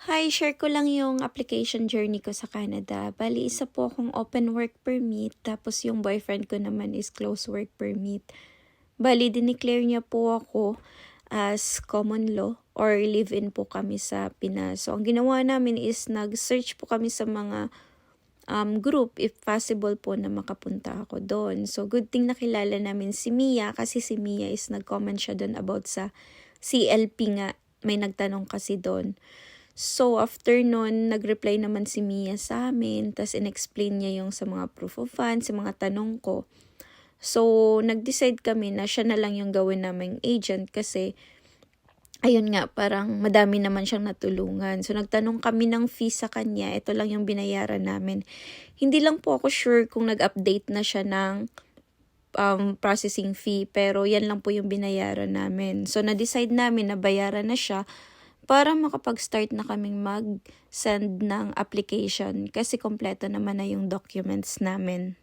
Hi, share ko lang yung application journey ko sa Canada. Bali, isa po akong open work permit, tapos yung boyfriend ko naman is close work permit. Bali, dineclare niya po ako as common law or live-in po kami sa Pinas. So, ang ginawa namin is nag-search po kami sa mga group if possible po na makapunta ako doon. So, good thing nakilala namin si Mia kasi si Mia is nag-comment siya doon about sa CLP nga. May nagtanong kasi doon. So, after nun, nag-reply naman si Mia sa amin, tas in-explain niya yung sa mga proof of funds, sa mga tanong ko. So, nag-decide kami na siya na lang yung gawin naming agent kasi, ayun nga, parang madami naman siyang natulungan. So, nagtanong kami ng fee sa kanya, ito lang yung binayaran namin. Hindi lang po ako sure kung nag-update na siya ng processing fee, pero yan lang po yung binayaran namin. So, na-decide namin na bayaran na siya, para makapag-start na kaming mag-send ng application kasi kompleto naman na yung documents namin.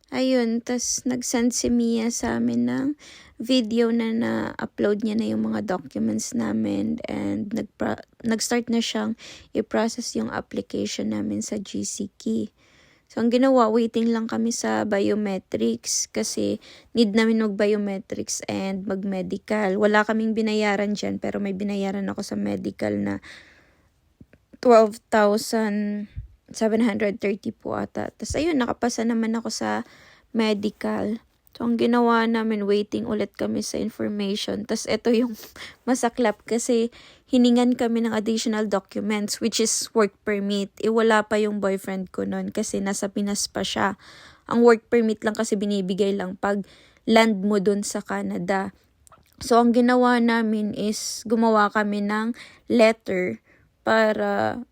Ayun, tas nag-send si Mia sa amin ng video na na-upload niya na yung mga documents namin and nag-start na siyang i-process yung application namin sa GCKey. So, ang ginawa, waiting lang kami sa biometrics kasi need namin mag-biometrics and mag-medical. Wala kaming binayaran dyan pero may binayaran ako sa medical na 12,730 po ata. Tapos ayun, nakapasa naman ako sa medical. So, ang ginawa namin, waiting ulit kami sa information. Tapos, ito yung masaklap kasi hiningan kami ng additional documents which is work permit. Wala pa yung boyfriend ko nun kasi nasa Pinas pa siya. Ang work permit lang kasi binibigay lang pag land mo dun sa Canada. So, ang ginawa namin is gumawa kami ng letter para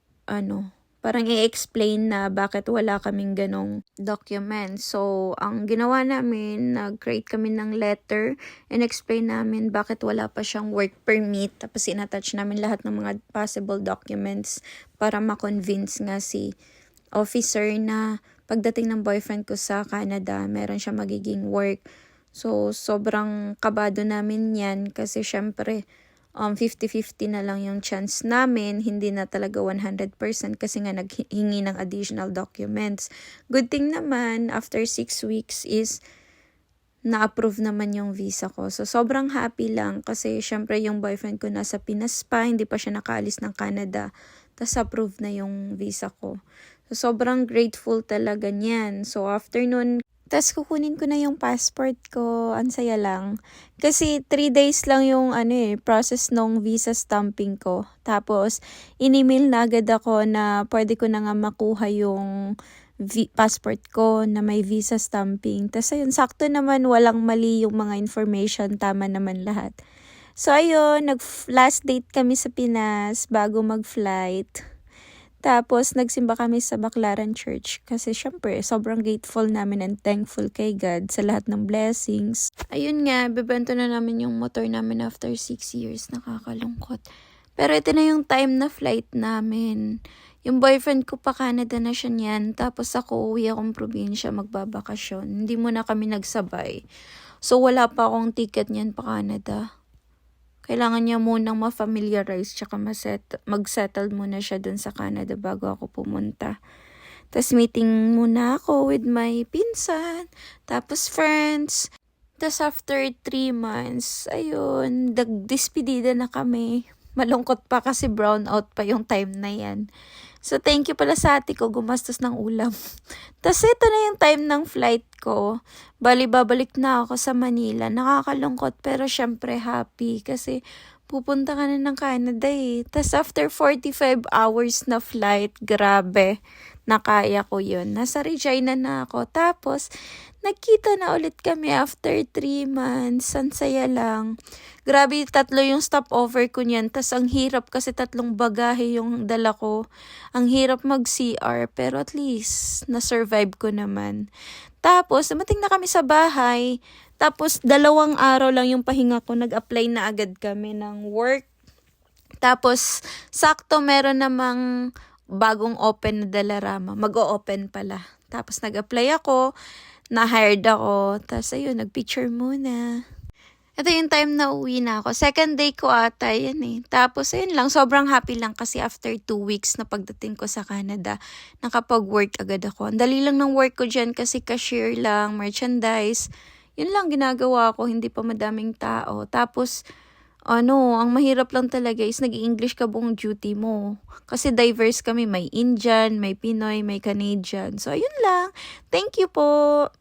parang i-explain na bakit wala kaming ganong document. So, ang ginawa namin, nag-create kami ng letter and explain namin bakit wala pa siyang work permit. Tapos, in-attach namin lahat ng mga possible documents para ma-convince nga si officer na pagdating ng boyfriend ko sa Canada, meron siya magiging work. So, sobrang kabado namin yan kasi syempre, 50-50 na lang yung chance namin, hindi na talaga 100% kasi nga naghingi ng additional documents. Good thing naman, after 6 weeks is na-approve naman yung visa ko. So, sobrang happy lang kasi syempre yung boyfriend ko nasa Pinas pa, hindi pa siya nakaalis ng Canada. Tapos approve na yung visa ko. So, sobrang grateful talaga niyan. So, after nun, tas kukunin ko na yung passport ko. Ang saya lang. Kasi 3 days lang yung process ng visa stamping ko. Tapos, in-email na agad ako na pwede ko na nga makuha yung passport ko na may visa stamping. Tas ayun, sakto naman walang mali yung mga information. Tama naman lahat. So ayun, last date kami sa Pinas bago mag-flight. Tapos, nagsimba kami sa Baclaran Church kasi syempre, sobrang grateful namin and thankful kay God sa lahat ng blessings. Ayun nga, bebenta na namin yung motor namin after 6 years. Nakakalungkot. Pero ito na yung time na flight namin. Yung boyfriend ko pa Canada na siya niyan. Tapos ako, uwi akong probinsya magbabakasyon. Hindi muna kami nagsabay. So, wala pa akong ticket niyan pa Canada. Kailangan niya munang ma-familiarize tsaka mag-settle muna siya dun sa Canada bago ako pumunta. Tapos meeting muna ako with my pinsan, tapos friends. Tapos after 3 months, ayun, nagdespedida na kami. Malungkot pa kasi brown out pa yung time na yan. So, thank you pala sa ate ko, gumastos ng ulam. Tapos, ito na yung time ng flight ko. Bali, babalik na ako sa Manila. Nakakalungkot, pero syempre happy kasi pupunta ka na ng Canada eh. Tapos, after 45 hours na flight, grabe, nakaya ko yun. Nasa Regina na ako. Tapos, nagkita na ulit kami after 3 months. Ang saya lang. Grabe, 3 yung stopover ko niyan. Tas ang hirap kasi 3 bagahe yung dala ko. Ang hirap mag-CR pero at least na-survive ko naman. Tapos, dumating na kami sa bahay. Tapos, 2 araw lang yung pahinga ko. Nag-apply na agad kami ng work. Tapos, sakto meron namang bagong open na Dalarama. Mag-o-open pala. Tapos, nag-apply ako. Na-hired ako. Tapos, ayun, nag-picture muna. Ito yung time na uwi na ako. Second day ko ata yan eh. Tapos ayun lang, sobrang happy lang kasi after 2 weeks na pagdating ko sa Canada, nakapag-work agad ako. Ang dali lang ng work ko dyan kasi cashier lang, merchandise. Yun lang ginagawa ko, hindi pa madaming tao. Tapos, ang mahirap lang talaga is nag-English ka buong duty mo. Kasi diverse kami, may Indian, may Pinoy, may Canadian. So, ayun lang. Thank you po!